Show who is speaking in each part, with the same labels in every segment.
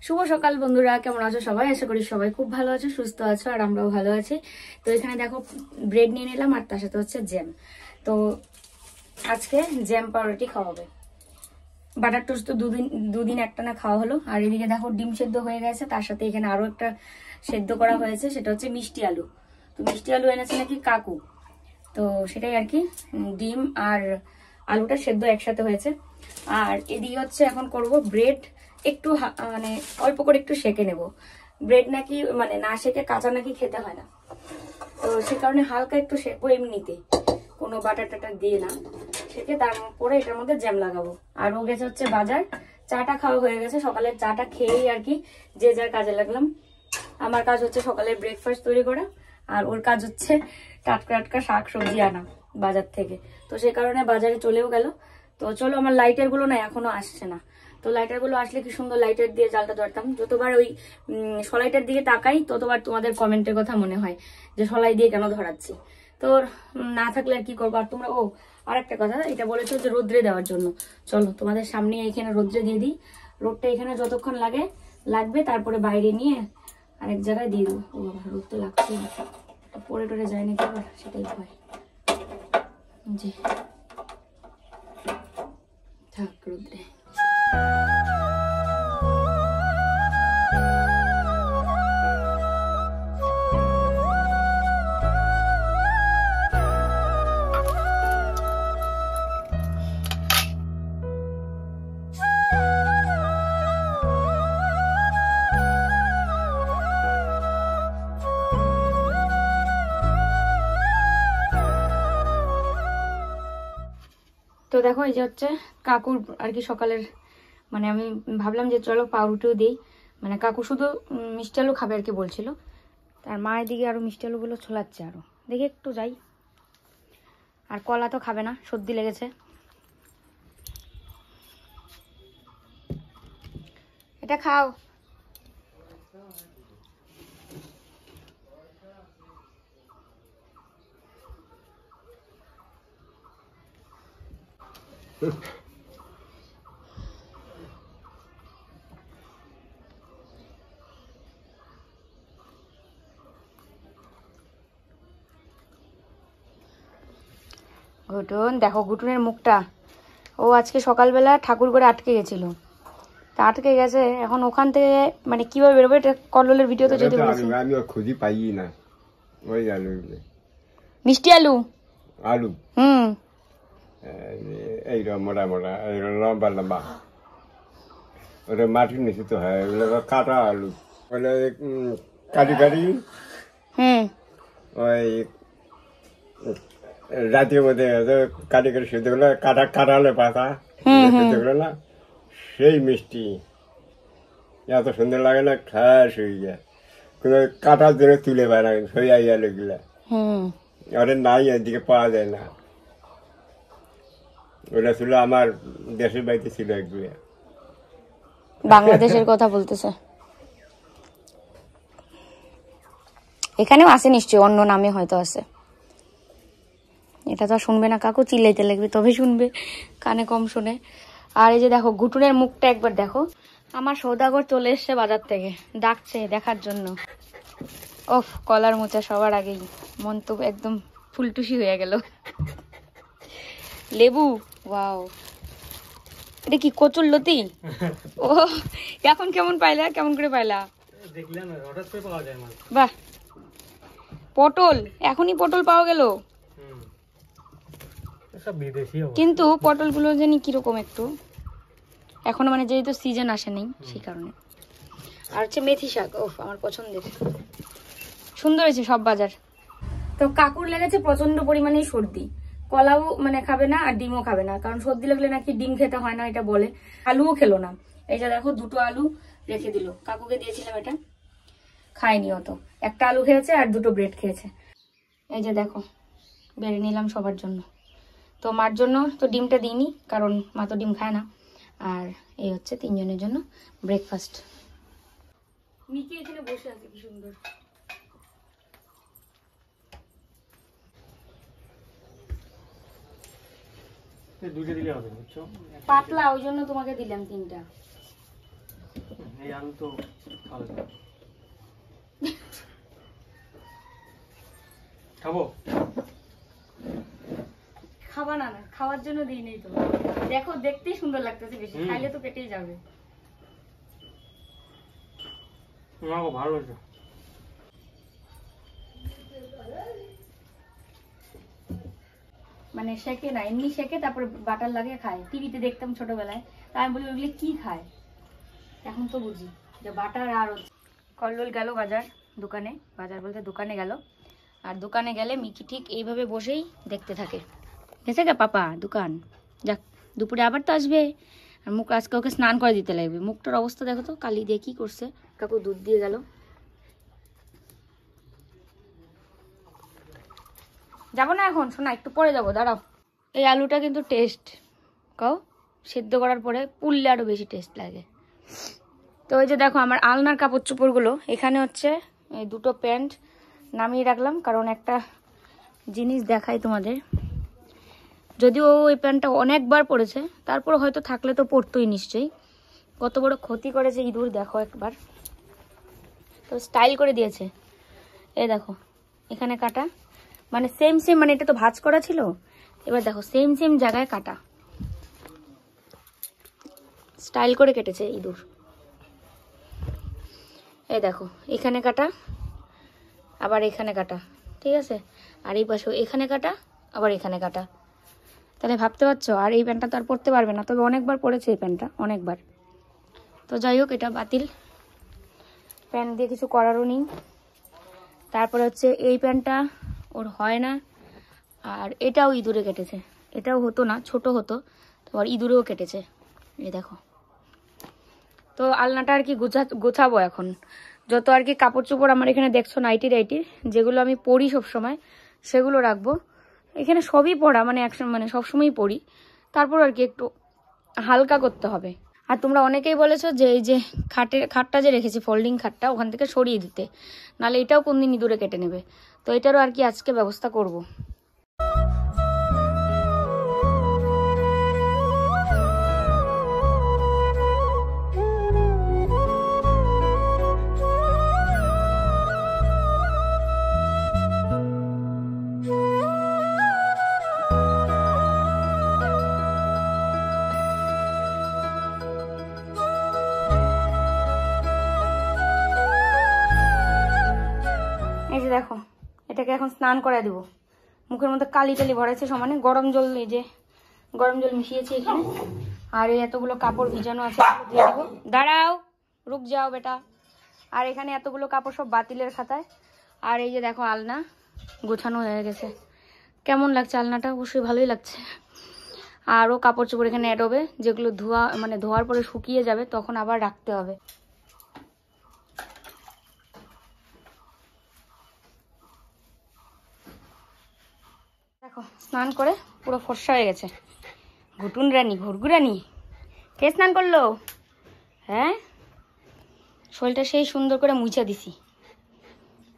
Speaker 1: শুভ সকাল বন্ধুরা, কেমন আছো সবাই? আশা করি সবাই খুব ভালো আছো, সুস্থ আছো, আর আমরাও ভালো আছি। তো এখানে দেখো ব্রেড নিয়ে নিলাম, আর তার সাথে হচ্ছে জ্যাম। তো আজকে জ্যাম পাউরুটি খাওয়াবে। বাটার টোস্ট তো দুদিন একটানা খাওয়া হলো। আর এদিকে দেখো ডিম সেদ্ধ হয়ে গেছে, তার সাথে এখানে আরো একটা সেদ্ধ করা হয়েছে, সেটা হচ্ছে মিষ্টি আলু। তো মিষ্টি আলু এনেছে নাকি কাকু, তো সেটাই আর কি। ডিম আর আলুটা সেদ্ধ একসাথে হয়েছে। আর এদিকে হচ্ছে এখন করব ব্রেড, একটু মানে অল্প করে একটু সেকে নেব। ব্রেড নাকি মানে না সেকে কাঁচা নাকি খেতে হয় না, তো সে কারণে হালকা একটু সেকবো এমনিতে, কোনো বাটার টাটার দিয়ে না। সেকে তারপরে এটার মধ্যে জ্যাম লাগাবো। আর ও গেছে হচ্ছে বাজার, চাটা খাওয়া হয়ে গেছে, সকালের চাটা খেয়েই আর কি যে যার কাজে লাগলাম। আমার কাজ হচ্ছে সকালের ব্রেকফাস্ট তৈরি করা, আর ওর কাজ হচ্ছে টাটকা টাটকা শাক সবজি আনা বাজার থেকে। তো সে কারণে বাজারে চলেও গেল। তো চলো, আমার লাইটার গুলো না এখনো আসছে না। তো লাইটার গুলো আসলে কি সুন্দর লাইটার দিয়ে জালটা ধরতাম। যতবার ওই সলাইটার দিকে তাকাই ততবার তোমাদের কমেন্টের কথা মনে হয় যে সলাই দিয়ে কেন ধরাচ্ছি। তো না থাকলে আর কি করবো। আর তোমরা আর একটা কথা, এটা বলেছো যে রোদ্রে দেওয়ার জন্য। চলো তোমাদের সামনে এখানে রোদ্রে দিয়ে দিই। রোদটা এখানে যতক্ষণ লাগবে, তারপরে বাইরে নিয়ে আরেক জায়গায় দিয়ে দেবো। ও বাবা, রোদ তো লাগছে, পরে টরে যায় নাকি আবার, সেটাই ভয়। জি, থাক রোদ্রে। তো দেখো, এই যে হচ্ছে কাকুর আর কি সকালের, মানে আমি ভাবলাম যে চলো পাউরুটিও দিই। মানে কাকু শুধু মিষ্টি আলু খাবে আর কি বলছিল, তার মায়ের দিকে আরো মিষ্টি আলুগুলো ছোলাচ্ছে। আরো দেখি একটু যাই। আর কলা তো খাবে না, সর্দি লেগেছে। এটা খাও। ঘুটুন দেখো, ঘুটুনের মুখটা। ও আজকে সকালবেলা ঠাকুর করে আটকে গেছিল, তা আটকে গেছে। এখন ওখান থেকে মানে কিভাবে বেরোবে, এটা কল্লোলের ভিডিওতে যদি বলছি।
Speaker 2: আমি খুঁজি পাই না ওই আলু,
Speaker 1: মিষ্টি আলু
Speaker 2: আলু এইরকম মোটা মোটা, এইরকম লম্বা লম্বা, ওটা মাটির নিচে তো হয়, ওগুলো কাটা আলু। ওগুলো কাটি কাটি ওই রাতের মধ্যে কাটি কাটি সেদ্ধ গুলো, কাটালে পাতা সেদ্ধ গুলো না, সেই মিষ্টি এত সুন্দর লাগে না, খাস হয়ে যায়। কোনো কাটার জন্য তুলে পায় না সেই আলুগুলা, ওটা নাই, এদিকে পাওয়া যায় না। ওটা ছিল আমার দেশের বাড়িতে ছিল একগুলো।
Speaker 1: বাংলাদেশের কথা বলতেছে, এখানেও আছে নিশ্চয়ই, অন্য নামে হয়তো আছে। এটা তো শুনবে না কাকু, চিল্লাইতে লাগবে তবে শুনবে, কানে কম শোনে। আর এই যে দেখো ঘুটুনের মুখটা একবার দেখো। আমার সৌদাগর চলে এসছে বাজার থেকে, ডাকছে দেখার জন্য। ওফ, কলার মোচা সবার আগেই, মন তো একদম ফুলটুসি হয়ে গেল। লেবু, ওয়াও, এটা কি কচুর লতি? ও, এখন কেমন পাইলা, কেমন করে পাইলা? বাহ, পটল, এখনই পটল পাওয়া গেল। কিন্তু পটল গুলো জানি কিরকম একটু, এখনো মানে যেহেতু সিজন আসেনি সেই কারণে। আর হচ্ছে মেথি শাক, ওফ আমার পছন্দের, সুন্দর হয়েছে সব বাজার। তো কাকুর লেগেছে প্রচন্ড পরিমাণে সর্দি, কলাও মানে খাবে না আর ডিমও খাবে না, কারণ সর্দি লাগলে নাকি ডিম খেতে হয় না এটা বলে। আলুও খেলো না। এই যে দেখো দুটো আলু রেখে দিল, কাকুকে দিয়েছিলাম, এটা খায়নি অত। একটা আলু খেয়েছে আর দুটো ব্রেড খেয়েছে। এই যে দেখো বেড়ে নিলাম সবার জন্য। তো মার জন্য তো ডিমটা দিইনি, কারণ মা তো ডিম খায় না। আর এই হচ্ছে তিনজনের জন্য ব্রেকফাস্ট। মিকি এখানে বসে আছে কি সুন্দর।
Speaker 3: দুটো দিলে হবে, বুঝছো?
Speaker 1: পাতলা, ওই জন্য তোমাকে দিলাম তিনটা।
Speaker 3: এই আলু তো ভালো খাবো
Speaker 1: খাবা না না খাওয়ার জন্য দিই নেই তো দেখো দেখতেই সুন্দর লাগতেছে বেশি খাইলে তো পেটেই যাবে
Speaker 3: আমাকে ভালো লাগছে
Speaker 1: মানে শেখে না এমনি শেখে তারপর বাটার লাগিয়ে খায় টিভিতে দেখতাম ছোটবেলায় তাই আমি বলি ওগুলি কি খায় এখন তো বুঝি যে বাটার আর কল্লোল গেল দোকানে বাজার বলতে দোকানে গেল আর দোকানে গেলে মিকি ঠিক এইভাবে বসেই দেখতে থাকে গেছে গা পাপা দোকান যাক দুপুরে আবার তো আসবে আর মুখ আজকে ওকে স্নান করে দিতে লাগবে মুখটার অবস্থা দেখো তো কালি দিয়ে কি করছে কাকু দুধ দিয়ে গেল যাবো না এখন শোনা একটু পরে যাবো দাঁড়াও এই আলুটা কিন্তু টেস্ট কাও সেদ্ধ করার পরে পুড়লে আরো বেশি টেস্ট লাগে তো ওই যে দেখো আমার আলনার কাপড় চোপড়গুলো এখানে হচ্ছে এই দুটো প্যান্ট নামিয়ে রাখলাম কারণ একটা জিনিস দেখাই তোমাদের যদিও ওই প্যান্টটা অনেকবার পরেছে তারপর হয়তো থাকলে তো পরতোই নিশ্চয়ই কত বড় ক্ষতি করেছে ইঁদুর দেখো একবার তো স্টাইল করে দিয়েছে এই দেখো এখানে কাটা মানে সেম মানে এটা তো ভাঁজ করা ছিল এবার দেখো সেম জায়গায় কাটা স্টাইল করে কেটেছে ইঁদুর এই দেখো এখানে কাটা আবার এখানে কাটা ঠিক আছে আর এই পাশেও এখানে কাটা আবার এখানে কাটা তাহলে ভাবতে পারছো আর এই প্যান্টটা তো আর পরতে পারবে না তবে অনেকবার পরেছে এই প্যান্টটা অনেকবার তো যাই হোক এটা বাতিল প্যান্ট দিয়ে কিছু করারও নেই তারপরে হচ্ছে এই প্যান্টটা ওর হয় না আর এটাও ইঁদুরে কেটেছে এটাও হতো না ছোট হতো তো আর ইঁদুরেও কেটেছে এই দেখো তো আলনাটা আর কি গোছাবো এখন যত আর কি কাপড় চোপড় আমার এখানে দেখছো নাইটি যেগুলো আমি পরি সবসময় সেগুলো রাখবো এখানে সবই পরা মানে মানে সবসময়ই পরি তারপর আর কি একটু হালকা করতে হবে আর তোমরা অনেকেই বলেছো যে এই যে খাটটা যে রেখেছি ফোল্ডিং খাটটা ওখান থেকে সরিয়ে দিতে নাহলে এটাও কোনদিন ইঁদুরে কেটে নেবে তো এটারও আর কি আজকে ব্যবস্থা করব দেখো এটাকে এখন স্নান করে দেব মুখের মধ্যে কালি ভরেছে সমানে গরম জল এই যে গরম জল মিশিয়েছি এখানে আর এই এতগুলো কাপড় ভিজানো আছে দিয়ে দেবো দাঁড়াও রুক যাও বেটা আর এখানে এতগুলো কাপড় সব বাতিলের খাতায় আর এই যে দেখো আলনা গোছানো হয়ে গেছে কেমন লাগছে আলনাটা অবশ্যই ভালোই লাগছে আরও কাপড় চোপড় এখানে অ্যাড হবে যেগুলো ধোয়ার পরে শুকিয়ে যাবে তখন আবার রাখতে হবে দেখো স্নান করে পুরো ফর্সা হয়ে গেছে ঘুটুন রানী ঘুরঘু রানী কে স্নান করলো হ্যাঁ শরীরটা সেই সুন্দর করে মুছা দিছি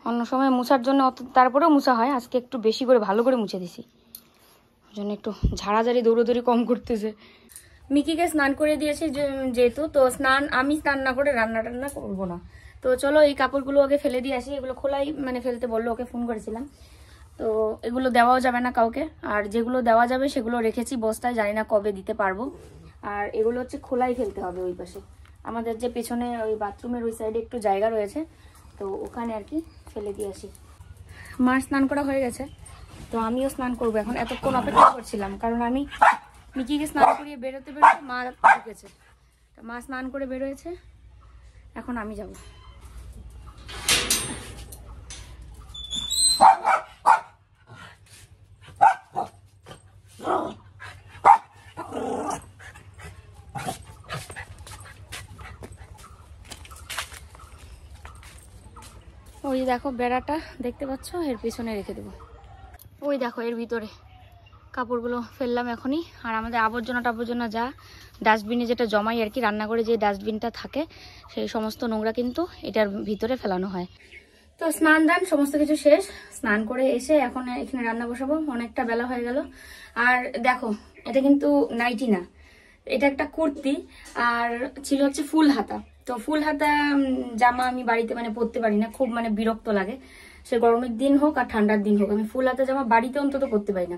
Speaker 1: অন্য সময় মুছার জন্য তারপরেও মুছা হয় আজকে একটু বেশি করে ভালো করে মুছে দিছি ওই জন্য একটু ঝাড়াঝাড়ি দৌড়োদৌড়ি কম করতেছে মিকিকে স্নান করে দিয়েছি যেহেতু তো আমি স্নান না করে রান্না টান্না করবো না তো চলো এই কাপড়গুলো ওকে ফেলে দিয়ে আসি এগুলো খোলাই মানে ফেলতে বললো ওকে ফোন করেছিলাম তো এগুলো দেওয়াও যাবে না কাউকে আর যেগুলো দেওয়া যাবে সেগুলো রেখেছি বস্তায় জানি না কবে দিতে পারবো আর এগুলো হচ্ছে খোলাই ফেলতে হবে ওই পাশে আমাদের যে পেছনে ওই বাথরুমের ওই সাইডে একটু জায়গা রয়েছে তো ওখানে আর কি ফেলে দিয়ে আসি মার স্নান করা হয়ে গেছে তো আমিও স্নান করবো এখন এতক্ষণ অপেক্ষা করছিলাম কারণ আমি মিকিকে স্নান করিয়ে বেরোতে মা ঢুকেছে মা স্নান করে বেরোয়েছে এখন আমি যাব ওই দেখো বেড়াটা দেখতে পাচ্ছ এর পিছনে রেখে দেবো ওই দেখো এর ভিতরে কাপড়গুলো ফেললাম এখনই আর আমাদের আবর্জনা যা ডাস্টবিনে যেটা জমাই আর কি রান্নাঘরে যে ডাস্টবিনটা থাকে সেই সমস্ত নোংরা কিন্তু এটার ভিতরে ফেলানো হয় তো স্নান দান সমস্ত কিছু শেষ স্নান করে এসে এখন এখানে রান্না বসাবো অনেকটা বেলা হয়ে গেল আর দেখো এটা কিন্তু নাইটি না এটা একটা কুর্তি আর ছিল হচ্ছে ফুল হাতা তো ফুল হাতা জামা আমি বাড়িতে মানে পরতে পারি না, খুব মানে বিরক্ত লাগে। সে গরমের দিন হোক আর ঠান্ডার দিন হোক, আমি ফুল হাতা জামা বাড়িতে অন্তত পরতে পারি না।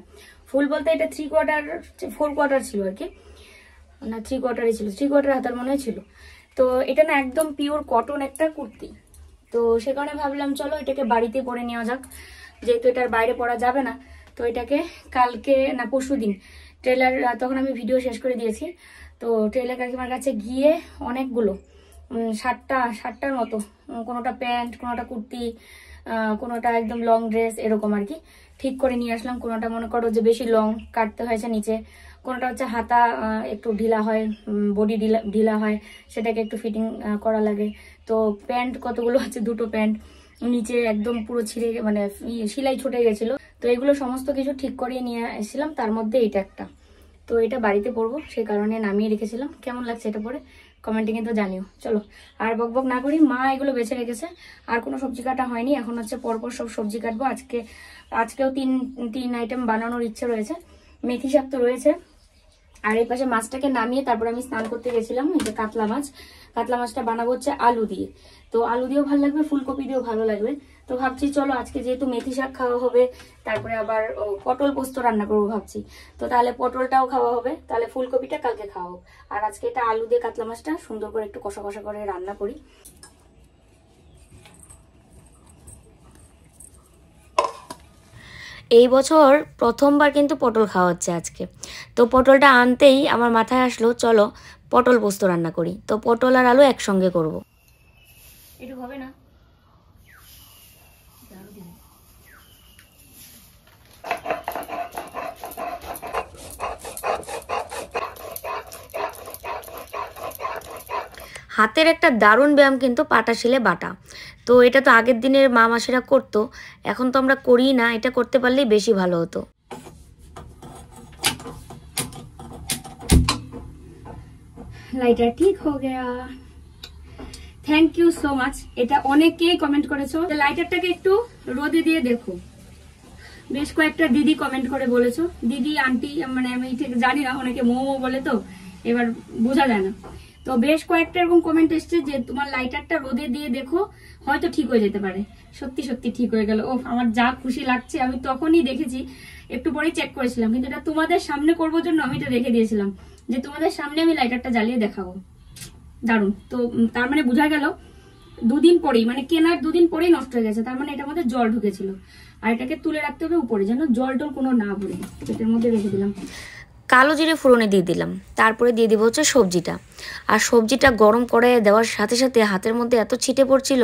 Speaker 1: ফুল বলতে এটা 4/4 ছিল আর কি, না 3/4 ছিল, 3/4 হাতার মনে হয় ছিল। তো এটা না একদম পিওর কটন একটা কুর্তি, তো সে কারণে ভাবলাম চলো এটাকে বাড়িতে পরে নেওয়া যাক, যেহেতু এটার বাইরে পরা যাবে না। তো এটাকে কালকে না পরশুদিন ট্রেলার, তখন আমি ভিডিও শেষ করে দিয়েছি, তো ট্রেলার কাকিমার কাছে গিয়ে অনেকগুলো 7টার মতো, কোনোটা প্যান্ট, কোনোটা কুর্তি, কোনোটা একদম লং ড্রেস এরকম আর কি ঠিক করে নিয়ে আসলাম। কোনোটা মনে করো যে বেশি লং কাটতে হয়েছে নিচে, কোনোটা হচ্ছে হাতা একটু ঢিলা হয়, বডি ঢিলা হয়, সেটাকে একটু ফিটিং করা লাগে। তো প্যান্ট কতগুলো আছে, 2টো প্যান্ট নিচে একদম পুরো ছিঁড়ে মানে সেলাই ছুটে গেছিল। তো এগুলো সমস্ত কিছু ঠিক করিয়ে নিয়ে এসেছিলাম, তার মধ্যে এটা একটা। তো এটা বাড়িতে পরবো, সেই কারণে নামিয়ে রেখেছিলাম। কেমন লাগছে এটা পরে কমেন্টে কিন্তু জানিও। চলো আর বকবক না করি, মা এগুলো বেছে রেখেছে, আর কোনো সবজি কাটা হয়নি। এখন হচ্ছে পরপর সব সবজি কাটবো। আজকেও তিন আইটেম বানানোর ইচ্ছে রয়েছে। মেথি শাক তো রয়েছে, আর এই পাশে মাছটাকে নামিয়ে তারপর আমি স্নান করতে গেছিলাম। এই যে কাতলা মাছটা বানাবো হচ্ছে আলু দিয়ে। তো আলু দিয়েও ভালো লাগবে, ফুলকপি দিয়েও ভালো লাগবে। তো ভাবছি চলো আজকে যেহেতু মেথি শাক খাওয়া হবে, তারপরে আবার পটল পোস্ত রান্না করবো ভাবছি, তো তাহলে পটলটাও খাওয়া হবে, তাহলে ফুলকপিটা কালকে খাওয়া হোক। আর আজকে এটা আলু দিয়ে কাতলা মাছটা সুন্দর করে একটু কষা কষা করে রান্না করি। এই বছর প্রথমবার কিন্তু পটল খাওয়া হচ্ছে আজকে। তো পটলটা আনতেই আমার মাথায় আসলো চলো পটল পোস্ত রান্না করি। তো পটল আর আলু একসঙ্গে করব। একটু হবে না, হাতের একটা দারুণ ব্যায়াম কিন্তু পাটা শিলে বাটা। তো এটা তো আগের দিনের মা মাসিরা করতো, এখন তো আমরা করি না। এটা করতে পারলেই বেশি ভালো হতো। লাইটার ঠিক হয়ে Gaya, thank you so much. এটা অনেকেই কমেন্ট করেছো, লাইটারটাকে একটু রোদে দিয়ে দেখো। বেশ কয়েকটা দিদি কমেন্ট করে বলেছো, দিদি আন্টি মানে আমি ঠিক জানি না, অনেকে মোমো বলে তো এবার বোঝা যায় না। তো বেশ কয়েকটা এরকম কমেন্ট এসছে যে তোমার লাইটারটা রোদে দিয়ে দেখো, হয়তো ঠিক হয়ে যেতে পারে। সত্যি সত্যি ঠিক হয়ে গেল। ও আমার যা খুশি লাগছে, আমি তখনই দেখেছি, একটু পরেই চেক করেছিলাম, কিন্তু এটা তোমাদের সামনে করবো জন্য আমি এটা রেখে দিয়েছিলাম যে তোমাদের সামনে আমি লাইটারটা জ্বালিয়ে দেখাবো। দারুণ। তো তার মানে বোঝা গেল 2 দিন পরেই, মানে কেনার 2 দিন পরেই নষ্ট হয়ে গেছে। তার মানে এটার মধ্যে জল ঢুকেছিল। আর এটাকে তুলে রাখতে হবে উপরে, যেন জল টল কোনো না ভরে। এটার মধ্যে রেখে দিলাম। কালো জিরে ফোড়নে দিয়ে দিলাম, তারপরে দিয়ে দিব হচ্ছে সবজিটা। আর সবজিটা গরম করে দেওয়ার সাথে সাথে হাতের মধ্যে এত ছিটে পড়ছিল।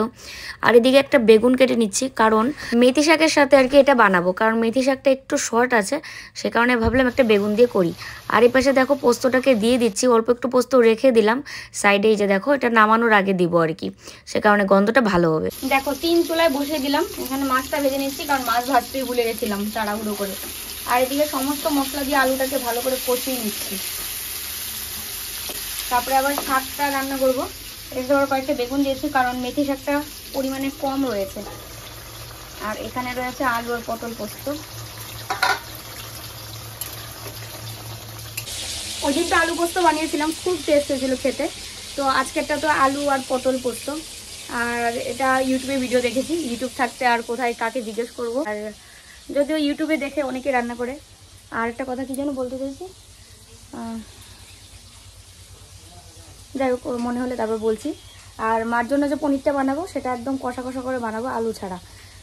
Speaker 1: আর এদিকে একটা বেগুন কেটে নিচ্ছি, কারণ মেথি শাকের সাথে আর কি এটা বানাবো, কারণ মেথি শাকটা একটু শর্ট আছে, সে কারণে ভাবলাম একটা বেগুন দিয়ে করি। আর এই পাশে দেখো পোস্তটাকে দিয়ে দিচ্ছি, অল্প একটু পোস্ত রেখে দিলাম সাইডে। এই যে দেখো এটা নামানোর আগে দিব আর কি, সে কারণে গন্ধটা ভালো হবে। দেখো 3 চুলায় বসিয়ে দিলাম, এখানে মাছটা ভেজে নিচ্ছি, কারণ মাছ ভাজতেই ভুলে গেছিলাম তাড়াহুড়ো করে। আর এদিকে সমস্ত মশলা দিয়ে আলুটাকে ভালো করে কষিয়ে নিচ্ছি। তারপরে আবার শাকটা রান্না করবো। এখানে আবার কয়েকটা বেগুন দিয়েছি, কারণ মেথি শাকটা পরিমাণে কম রয়েছে। আর এখানে রয়েছে আলু আর পটল পোস্ত। ওই দিন তো আলু পোস্ত বানিয়েছিলাম, খুব টেস্ট হয়েছিল খেতে। তো আজকেরটা তো আলু আর পটল পোস্ত। আর এটা ইউটিউবে ভিডিও দেখেছি, ইউটিউব থাকতে আর কোথায় কাকে জিজ্ঞেস করবো। আর যদিও ইউটিউবে দেখে অনেকে রান্না করে। আর একটা কথা কি যেন বলতে চাইছি, যাই হোক মনে হলে তারপর বলছি। আর মার জন্য যে পনিরটা বানাবো সেটা একদম কষা কষা করে বানাবো, আলু ছাড়া,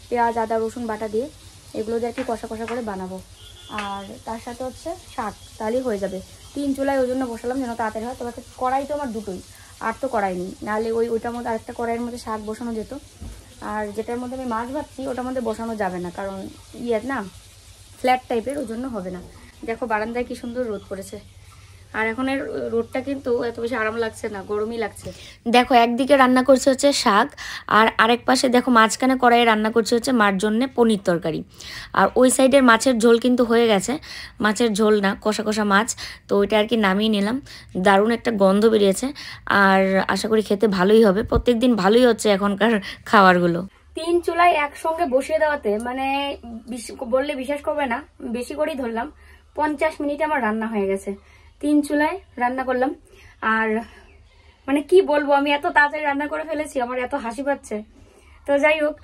Speaker 1: পেঁয়াজ আদা রসুন বাটা দিয়ে এগুলো দিয়ে আর কি কষা কষা করে বানাবো। আর তার সাথে হচ্ছে শাক, তাহলেই হয়ে যাবে। 3 চুলায় ওই জন্য বসালাম যেন তাড়াতাড়ি হয়। তবে কড়াই তো আমার দুটোই, আর তো কড়াই নেই, নাহলে ওইটার মধ্যে আরেকটা কড়াইয়ের মধ্যে শাক বসানো যেত। আর যেটার মধ্যে আমি মাছ ভাবছি ওটার মধ্যে বসানো যাবে না, কারণ না ফ্ল্যাট টাইপের, ওই জন্য হবে না। দেখো বারান্দায় কি সুন্দর রোদ পড়েছে। আর এখন এর রোদটা কিন্তু এত বেশি আরাম লাগছে না, গরমই লাগছে। দেখো একদিকে রান্না করছে হচ্ছে শাক, আর আরেক পাশে দেখো মাঝখানে কড়াইয়ে রান্না করছে হচ্ছে মার জন্য পনির তরকারি। আর ওই সাইডের মাছের ঝোল কিন্তু হয়ে গেছে, মাছের ঝোল না কষা কষা মাছ। তো ওইটা আর কি নামিয়ে নিলাম, দারুণ একটা গন্ধ বেরিয়েছে। আর আশা করি খেতে ভালোই হবে, প্রত্যেকদিন ভালোই হচ্ছে এখনকার খাবারগুলো। 3 চুলায় একসঙ্গে বসিয়ে দেওয়াতে মানে বললে বিশ্বাস করবে না, বেশি করেই ধরলাম 50 মিনিটে আমার রান্না হয়ে গেছে। 3 চুলায় রান্না করলাম। আর মানে কি বলবো, আমি এত তাড়াতাড়ি রান্না করে ফেলেছি, আমার এত হাসি পাচ্ছে। তো যাই হোক,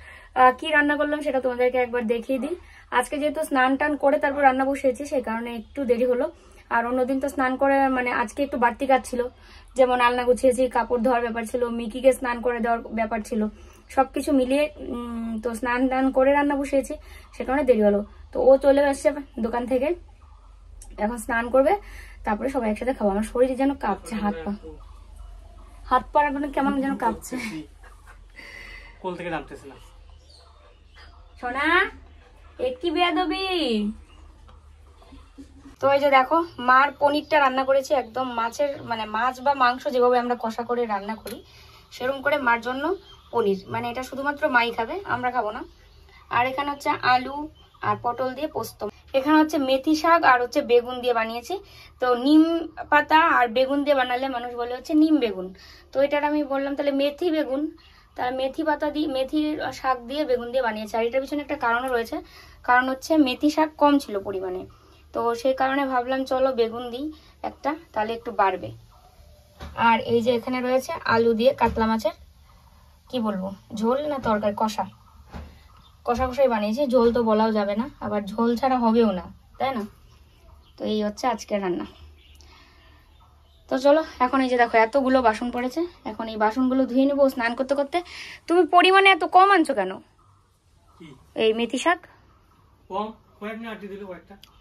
Speaker 1: কি রান্না করলাম সেটা তোমাদেরকে একবার দেখিয়ে দিই। আজকে যেহেতু স্নান টান করে তারপর রান্না বসিয়েছি, সেই কারণে একটু দেরি হলো। আর অন্যদিন তো স্নান করে, মানে আজকে একটু বাড়তি কাজ ছিল, যেমন আলনা গুছিয়েছি, কাপড় ধোয়ার ব্যাপার ছিল, মিকিকে স্নান করে দেওয়ার ব্যাপার ছিল, সবকিছু মিলিয়ে তো স্নান টান করে রান্না বসিয়েছি, সে কারণে দেরি হলো। তো ও চলে আসছে দোকান থেকে, এখন স্নান করবে, তারপরে সবাই একসাথে খাবো। আমার শরীর যেন কাঁপছে, হাত পা এখন কেমন যেন কাঁপছে।
Speaker 3: কোল থেকে নামতেছে না।
Speaker 1: সোনা একই বেয়াদবি। তো এই যে দেখো, মার পনিরটা রান্না করেছি, একদম মাছের মানে মাছ বা মাংস যেভাবে আমরা কষা করে রান্না করি সেরকম করে মার জন্য পনির, মানে এটা শুধুমাত্র মাই খাবে, আমরা খাবো না। আর এখানে হচ্ছে আলু আর পটল দিয়ে পোস্ত। এখানে হচ্ছে মেথি শাক আর হচ্ছে বেগুন দিয়ে বানিয়েছি। তো নিম পাতা আর বেগুন দিয়ে বানালে মানুষ বলে হচ্ছে নিম বেগুন, তো এটার আমি বললাম তাহলে মেথি বেগুন, তার মেথি পাতা দিয়ে, মেথির শাক দিয়ে বেগুন দিয়ে বানিয়েছি। আর এটার পিছনে একটা কারণও রয়েছে, কারণ হচ্ছে মেথি শাক কম ছিল পরিমাণে, তো সেই কারণে ভাবলাম চলো বেগুন দিই একটা, তাহলে একটু বাড়বে। আর এই যে এখানে রয়েছে আলু দিয়ে কাতলা মাছের কি বলবো, ঝোল না তরকারি, কষা কষাই বানিয়েছি, ঝোল তো বলাও যাবে না, আবার ঝোল ছাড়া হবেও না, তাই না? তো এই হচ্ছে আজকের রান্না। তো চলো, এখন এই যে দেখো এতগুলো বাসন পড়েছে, এখন এই বাসনগুলো ধুয়ে নেবো স্নান করতে করতে। তুমি পরিমাণে এত কম আনছো কেন এই মেথি শাক?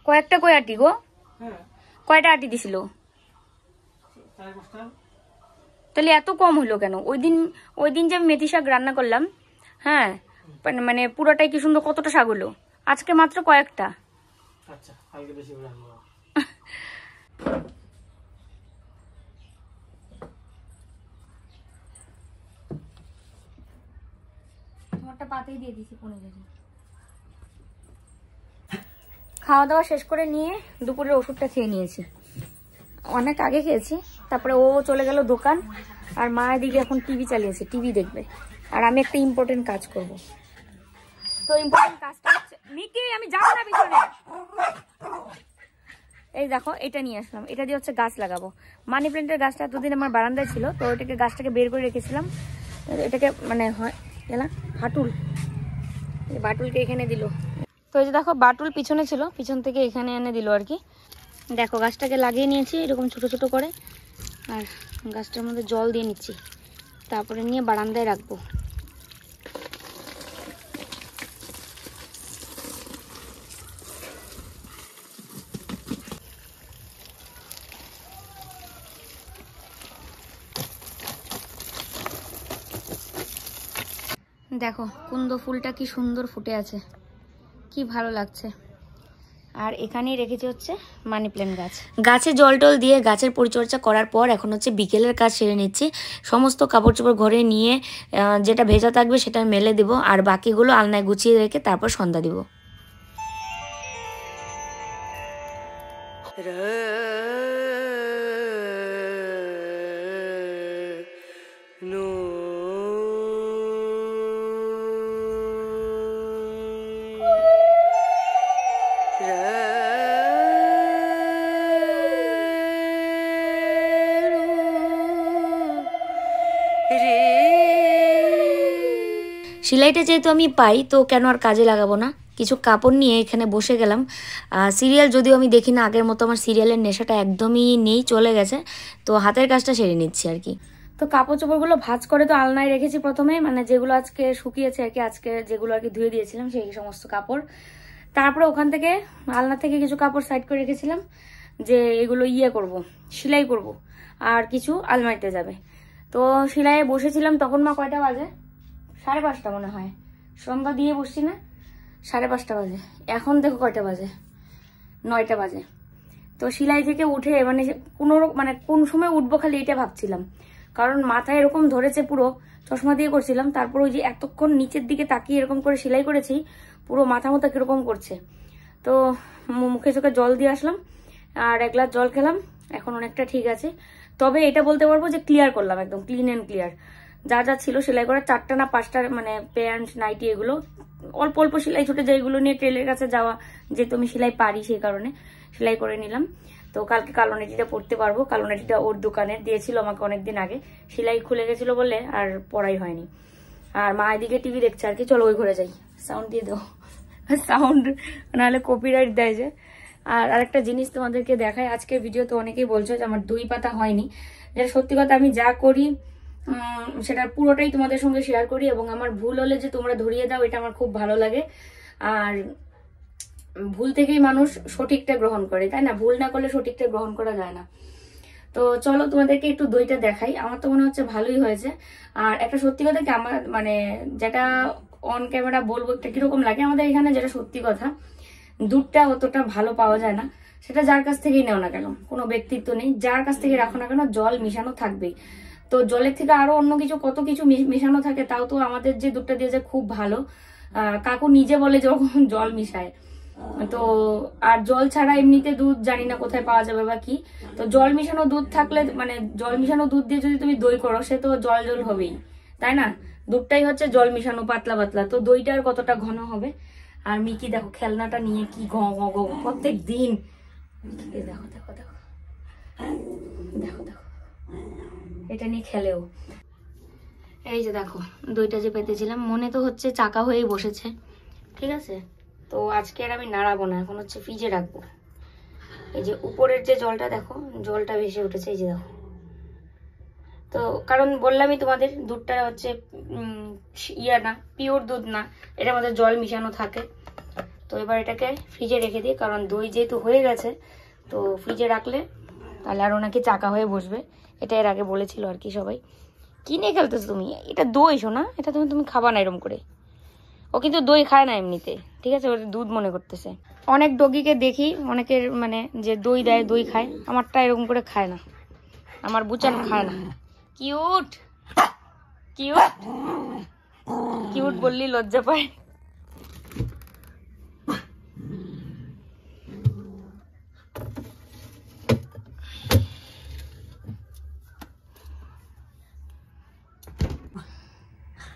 Speaker 1: কয়েকটা কই আটি গো? কয়টা আটি দিছিল? তাহলে এত কম হলো কেন? ওই দিন যে আমি মেথি শাক রান্না করলাম, হ্যাঁ, মানে পুরোটাই কি সুন্দর, কতটা শাক হলো, আজকে মাত্র কয়েকটা।
Speaker 3: আচ্ছা, কালকে বেশি করে আনবো।
Speaker 1: তোমারটা পাতেই দিয়ে দিছি পনিরের। খাওয়া দাওয়া শেষ করে নিয়ে দুপুরের ওষুধটা খেয়ে নিয়েছি, অনেক আগে খেয়েছি। তারপরে ও চলে গেল দোকান, আর মা এদিকে এখন টিভি চালিয়েছে, টিভি দেখবে, আর আমি একটা ইম্পর্টেন্ট কাজ করব। তো ইম্পর্টেন্ট কাজটা হচ্ছে, মিকি আমি যাবো না পিছনে। এই দেখো, এটা নিয়ে আসলাম, এটা দিয়ে হচ্ছে গাছ লাগাবো। মানি প্ল্যান্টের গাছটা এতদিন আমার বারান্দায় ছিল, তো ওইটাকে গাছটাকে বের করে রেখেছিলাম, এটাকে মানে হয় এলা হাটুল, বাটুলকে এখানে দিল। তো এই যে দেখো, বাটুল পিছনে ছিল, পিছন থেকে এখানে এনে দিল আর কি। দেখো গাছটাকে লাগিয়ে নিয়েছি এরকম ছোট ছোট করে, আর গাছটার মধ্যে জল দিয়ে নিচ্ছি, তারপরে নিয়ে বারান্দায় রাখবো। দেখো কুন্দ ফুলটা কি সুন্দর ফুটে আছে, কি ভালো লাগছে। আর এখানেই রেখেছি হচ্ছে মানি প্ল্যান্ট গাছ। গাছে জল টল দিয়ে গাছের পরিচর্যা করার পর এখন হচ্ছে বিকেলের কাজ সেরে নিচ্ছি। সমস্ত কাপড় চোপড় ঘরে নিয়ে যেটা ভেজা থাকবে সেটা মেলে দেব, আর বাকিগুলো আলনায় গুছিয়ে রেখে তারপর সন্ধ্যা দিব। সেলাইটা যেহেতু আমি পাই, তো কেন আর কাজে লাগাবো না। কিছু কাপড় নিয়ে এখানে বসে গেলাম। সিরিয়াল যদিও আমি দেখি না, আগের মতো আমার সিরিয়ালের নেশাটা একদমই নেই, চলে গেছে। তো হাতের কাজটা সেরে নিচ্ছি আর কি। তো কাপড় চোপড়গুলো ভাঁজ করে তো আলনায় রেখেছি প্রথমে, মানে যেগুলো আজকে শুকিয়েছে আর কি, আজকে যেগুলো আর কি ধুয়ে দিয়েছিলাম সেই সমস্ত কাপড়। তারপরে ওখান থেকে আলনা থেকে কিছু কাপড় সাইড করে রেখেছিলাম, যে এগুলো করব, সেলাই করব, আর কিছু আলমারিতে যাবে। তো সেলাইয়ে বসেছিলাম, তখন মা কয়টা বাজে, 5:30 মনে হয়, সন্ধ্যা দিয়ে বসছি না, 5:30 বাজে। এখন দেখো কয়টা বাজে, 9টা বাজে। তো সেলাই থেকে উঠে মানে কোন সময় উঠবো খালি এটা ভাবছিলাম, কারণ মাথায় এরকম ধরেছে, পুরো চশমা দিয়ে করছিলাম। তারপর ওই যে এতক্ষণ নিচের দিকে তাকিয়ে এরকম করে সেলাই করেছি, পুরো মাথা মতো কিরকম করছে। তো মুখে চোখে জল দিয়ে আসলাম, আর 1 গ্লাস জল খেলাম, এখন অনেকটা ঠিক আছে। তবে এটা বলতে পারবো যে ক্লিয়ার করলাম, একদম ক্লিন অ্যান্ড ক্লিয়ার। যা যা ছিল সেলাই করা, 4টা না 5টা মানে প্যান্ট নাইটি, এগুলো অল্প অল্প সেলাই ছুটে যায়, এগুলো নিয়ে টেলের কাছে যাওয়া, যেহেতু আমি সেলাই পারি সেই কারণে সেলাই করে নিলাম। তো কালকে কালোনাটিটা পরতে পারবো। কালোনাটিটা ওর দোকানে দিয়েছিল আমাকে অনেকদিন আগে, সেলাই খুলে গেছিল বলে আর পরাই হয়নি। আর মা এদিকে টিভি দেখছে আর কি। চলো ওই ঘরে যাই, সাউন্ড দিয়ে দাও, সাউন্ড নাহলে কপিরাইট দেয় যে। আর আরেকটা জিনিস তোমাদেরকে দেখায়, আজকের ভিডিও তো অনেকেই বলছো যে আমার দই পাতা হয়নি, যেটা সত্যি কথা। আমি যা করি সেটা পুরোটাই তোমাদের সঙ্গে শেয়ার করি, এবং আমার ভুল হলে যে তোমরা ধরিয়ে দাও, এটা আমার খুব ভালো লাগে। আর ভুল থেকেই মানুষ সঠিকটা গ্রহণ করে, তাই না? ভুল না করলে সঠিকটা গ্রহণ করা যায় না। তো চলো তোমাদেরকে একটু দইটা দেখাই। আমার তো মনে হচ্ছে ভালোই হয়েছে। আর একটা সত্যি কথা কি, আমার মানে যেটা অন ক্যামেরা বলবো একটা কিরকম লাগে, আমাদের এখানে যেটা সত্যি কথা, দুধটা অতটা ভালো পাওয়া যায় না। সেটা যার কাছ থেকেই নেও না কেন, কোনো ব্যক্তিত্ব নেই, যার কাছ থেকে রাখো না কেন জল মিশানো থাকবেই। তো জলের থেকে আরো অন্য কিছু কত কিছু মিশানো থাকে, তাও তো আমাদের যে দুধটা দিয়ে যায় খুব ভালো। কাকু নিজে বলে যখন জল মিশায়। তো আর জল ছাড়া এমনিতে দুধ জানি না কোথায় পাওয়া যাবে বা কি। তো জল মিশানো দুধ থাকলে, মানে জল মিশানো দুধ দিয়ে যদি তুমি দই করো, সে তো জল জল হবেই, তাই না? দুধটাই হচ্ছে জল মিশানো, পাতলা পাতলা, তো দইটা আর কতটা ঘন হবে। আর মিকি দেখো খেলনাটা নিয়ে কি ঘ ঘ ঘ প্রত্যেক দিন। দেখো দেখো দেখো দেখো দেখো, এটা নিয়ে খেলেও। এই যে দেখো দইটা যে পেতেছিলাম, মনে তো হচ্ছে চাকা হয়েই বসেছে, ঠিক আছে? তো আজকে আর আমি নাড়াবো না, এখন হচ্ছে ফ্রিজে রাখবো। এই যে উপরের যে জলটা দেখো, জলটা ভেসে উঠেছে, এই যে দেখো। তো কারণ বললামই তোমাদের, দুধটা হচ্ছে ইয়া না, পিওর দুধ না, এটার মধ্যে জল মিশানো থাকে। তো এবার এটাকে ফ্রিজে রেখে দিই, কারণ দই যেহেতু হয়ে গেছে, তো ফ্রিজে রাখলে তাহলে আরও নাকি চাকা হয়ে বসবে। এটা এর আগে বলেছিল আর কি সবাই। কি নিয়ে খেলতেছো তুমি? এটা দই শোনা, এটা তুমি খাবা না এরম করে। ও কিন্তু দই খায় না এমনিতে, ঠিক আছে? ওর দুধ মনে করতেছে। অনেক ডগিকে দেখি, অনেকের মানে যে দই দেয়, দই খায়, আমারটা এরকম করে খায় না, আমার বুচান খায় না। কিউট কিউট কিউট বললি লজ্জা পায়।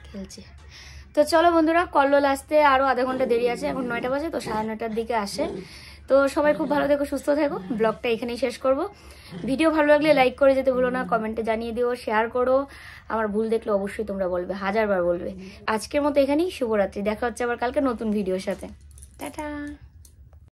Speaker 1: খেলছে। তো চলো বন্ধুরা, কল্লোল আসতে আরো আধা ঘন্টা দেরি আছে, এখন 9টা বাজে, তো 9:30টার দিকে আসে। তো সবাই খুব ভালো থেকো, সুস্থ থেকো। ব্লগটা এখানেই শেষ করব। ভিডিও ভালো লাগলে লাইক করে যেতে ভুলো না, কমেন্টে জানিয়ে দিও, শেয়ার করো। আমার ভুল দেখলে অবশ্যই তোমরা বলবে, 1000 বার বলবে। আজকের মতো এখানেই, শুভরাত্রি। দেখা হচ্ছে আবার কালকে নতুন ভিডিওর সাথে। টাটা।